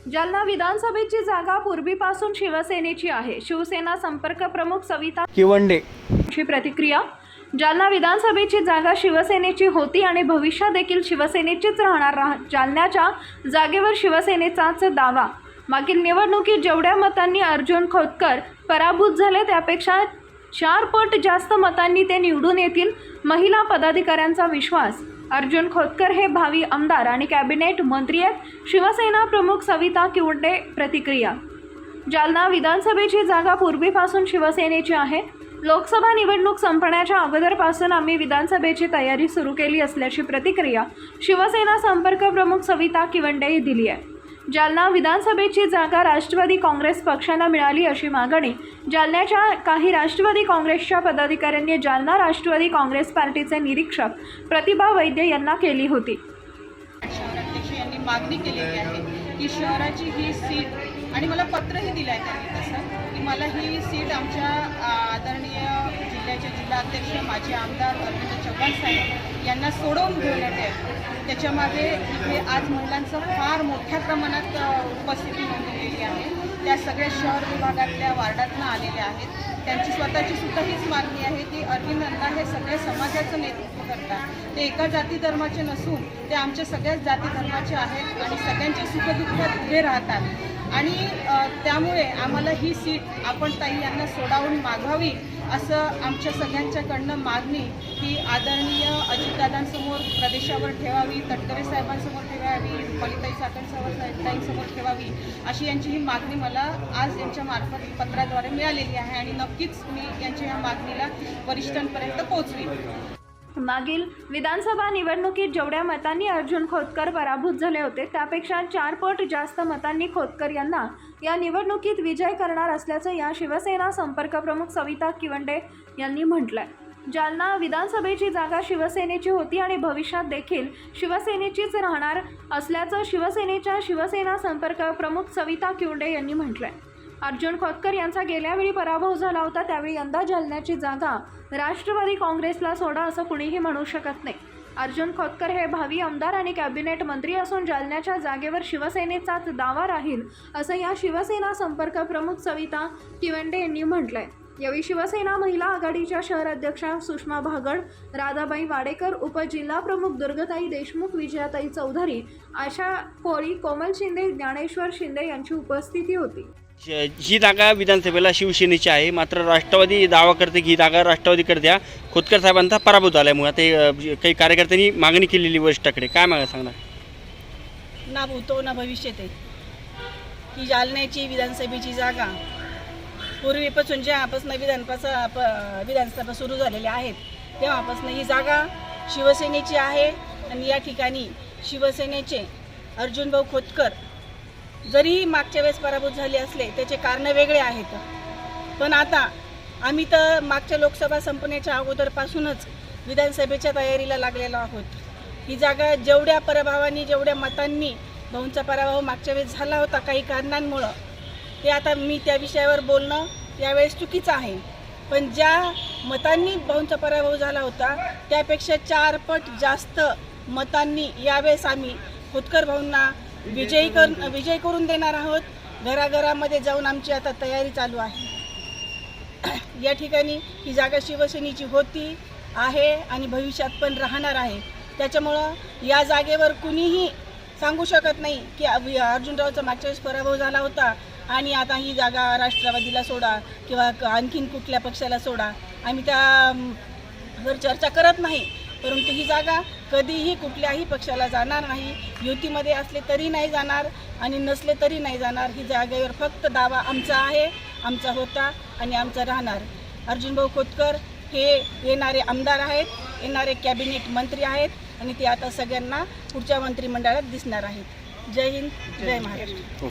जालना विधानसभेची जागा पूर्वीपासून शिवसेनेची आहे। शिवसेना संपर्क प्रमुख सविता किवंडे ची प्रतिक्रिया। जालना विधानसभेची जागा शिवसेनेची होती आणि भविष्यात देखील शिवसेनेचीच राहणार। जालन्याच्या जागेवर शिवसेनेचाच दावा। मागील निवडणुकीत जेवढ्या मतांनी अर्जुन खोतकर पराभूत झाले त्यापेक्षा 4 पट जास्त मतांनी ते निवडून येतील। महिला पदाधिकाऱ्यांचा विश्वास। अर्जुन खोतकर हे भावी आमदार आणि कॅबिनेट मंत्री आहेत। शिवसेना प्रमुख सविता किवंडे प्रतिक्रिया। जालना विधानसभेची जागा पूर्वीपासून शिवसेनेची आहे। लोकसभा निवडणूक संपण्याच्या अगोदरपासून आम्ही विधानसभेची तयारी सुरू केली असल्याची प्रतिक्रिया शिवसेना संपर्क प्रमुख सविता किवंडे दिली आहे। जालना विधानसभेची जागा राष्ट्रवादी काँग्रेस पक्षाला मिळाली अशी मागणी जालन्याच्या काही राष्ट्रवादी काँग्रेसच्या पदाधिकाऱ्यांनी जालना राष्ट्रवादी काँग्रेस पार्टीचे निरीक्षक प्रतिभा वैद्य यांना केली होती। शहराध्यक्ष यांनी मागणी केलेली आहे की शहराची ही सीट आणि मला पत्रही दिलं आहे त्यांनी तसं की मला ही सीट आमच्या आदरणीय जिल्ह्याचे जिल्हाध्यक्ष माजी आमदार अरविंद चव्हाण साहेब यांना सोडवून घेण्यात आहे। त्याच्यामागे इथे आज महिलांचं फार मोठ्या प्रमाणात उपस्थिती नोंदवलेली आहे। त्या सगळ्या शहर विभागातल्या वार्डातनं आलेल्या आहेत। त्यांची स्वतःची सुद्धा हीच मागणी आहे की अरविंद अण्णा हे सगळ्या समाजाचं नेतृत्व करतात। ते एका जाती धर्माचे नसून ते आमच्या सगळ्याच जाती धर्माचे आहेत आणि सगळ्यांच्या सुखदुःखात उभे राहतात आणि त्यामुळे आम्हाला ही सीट आपण ताई यांना सोडावून मागावी असं आमच्या सगळ्यांच्याकडनं मागणी ही आदरणीय अजितदादांसमोर प्रदेशावर ठेवावी, तटकरे साहेबांसमोर ठेवावी, रुपालीताई साखरसाहेबांसमोर ठेवावी अशी यांची ही मागणी मला आज यांच्या मार्फत पत्राद्वारे मिळालेली आहे आणि नक्कीच मी यांच्या ह्या मागणीला वरिष्ठांपर्यंत पोहोचवी। मागील विधानसभा निवडणुकीत जेवढ्या मतांनी अर्जुन खोतकर पराभूत झाले होते त्यापेक्षा 4 पट जास्त मतांनी खोतकर यांना या निवडणुकीत विजय करणार असल्याचं या शिवसेना संपर्क प्रमुख सविता किवंडे यांनी म्हटलंय। जालना विधानसभेची जागा शिवसेनेची होती आणि भविष्यात देखील शिवसेनेचीच राहणार असल्याचं शिवसेना संपर्क प्रमुख सविता किवंडे यांनी म्हटलंय। अर्जुन खोतकर यांचा गेल्या वेळी पराभव झाला होता त्यावेळी यंदा जालन्याची जागा राष्ट्रवादी काँग्रेसला सोडा असं कुणीही म्हणू शकत नाही। अर्जुन खोतकर हे भावी आमदार आणि कॅबिनेट मंत्री असून जालन्याच्या जागेवर शिवसेनेचाच दावा राहील असं या शिवसेना संपर्क प्रमुख सविता किवंडे यांनी म्हटलंय। यावेळी शिवसेना महिला आघाडीच्या शहर अध्यक्षा सुषमा भागड, राधाबाई वाडेकर, उपजिल्हाप्रमुख दुर्गाताई देशमुख, विजयाताई चौधरी, आशा कोळी, कोमल शिंदे, ज्ञानेश्वर शिंदे यांची उपस्थिती होती। ही जागा विधानसभेला शिवसेनेची आहे, मात्र राष्ट्रवादी दावा करते की ही जागा राष्ट्रवादीकडे द्या। खोतकर साहेबांचा पराभूत झाल्यामुळे ते काही कार्यकर्त्यांनी मागणी केलेली वरिष्ठाकडे, काय मागा सांगणार? ना भूतो ना भविष्यत आहे की जालन्याची विधानसभेची जागा पूर्वीपासून जेव्हापासून विधानसभा सुरू झालेल्या आहेत तेव्हापासून ही जागा शिवसेनेची आहे आणि या ठिकाणी शिवसेनेचे अर्जुनभाऊ खोतकर जरी मागच्या वेळेस पराभूत झाले असले त्याचे कारण वेगळे आहेत, पण आता आम्ही तर मागच्या लोकसभा संपण्याच्या अगोदरपासूनच विधानसभेच्या तयारीला लागलेलो आहोत। ही जागा जेवढ्या पराभवानी जेवढ्या मतांनी भाऊंचा पराभव मागच्या वेळेस झाला होता काही कारणांमुळं, ते आता मी त्या विषयावर बोलणं यावेळेस चुकीचं आहे, पण ज्या मतांनी भाऊंचा पराभव झाला होता त्यापेक्षा 4 पट जास्त मतांनी यावेळेस आम्ही खोतकर भाऊंना विजय करून देणार आहोत। घराघरामध्ये जाऊन आमची आता तयारी चालू आहे। या ठिकाणी ही जागा शिवसेनेची होती आहे आणि भविष्यात पण राहणार आहे। त्याच्यामुळं या जागेवर कुणीही सांगू शकत नाही की अर्जुनरावचा मागच्या वेळेस पराभव झाला होता आणि आता ही जागा राष्ट्रवादीला सोडा किंवा आणखीन कुठल्या पक्षाला सोडा, आम्ही त्यावर चर्चा करत नाही। परंतु ही जागा कधीही कुठल्याही पक्षाला जाणार नाही, युतीमध्ये असले तरी नाही जाणार आणि नसले तरी नाही जाणार। ही जागेवर फक्त दावा आमचा आहे, आमचा होता आणि आमचा राहणार। अर्जुनभाऊ खोतकर हे येणारे आमदार आहेत, येणारे कॅबिनेट मंत्री आहेत आणि ते आता सगळ्यांना पुढच्या मंत्रिमंडळात दिसणार आहेत। जय हिंद, जय महाराष्ट्र।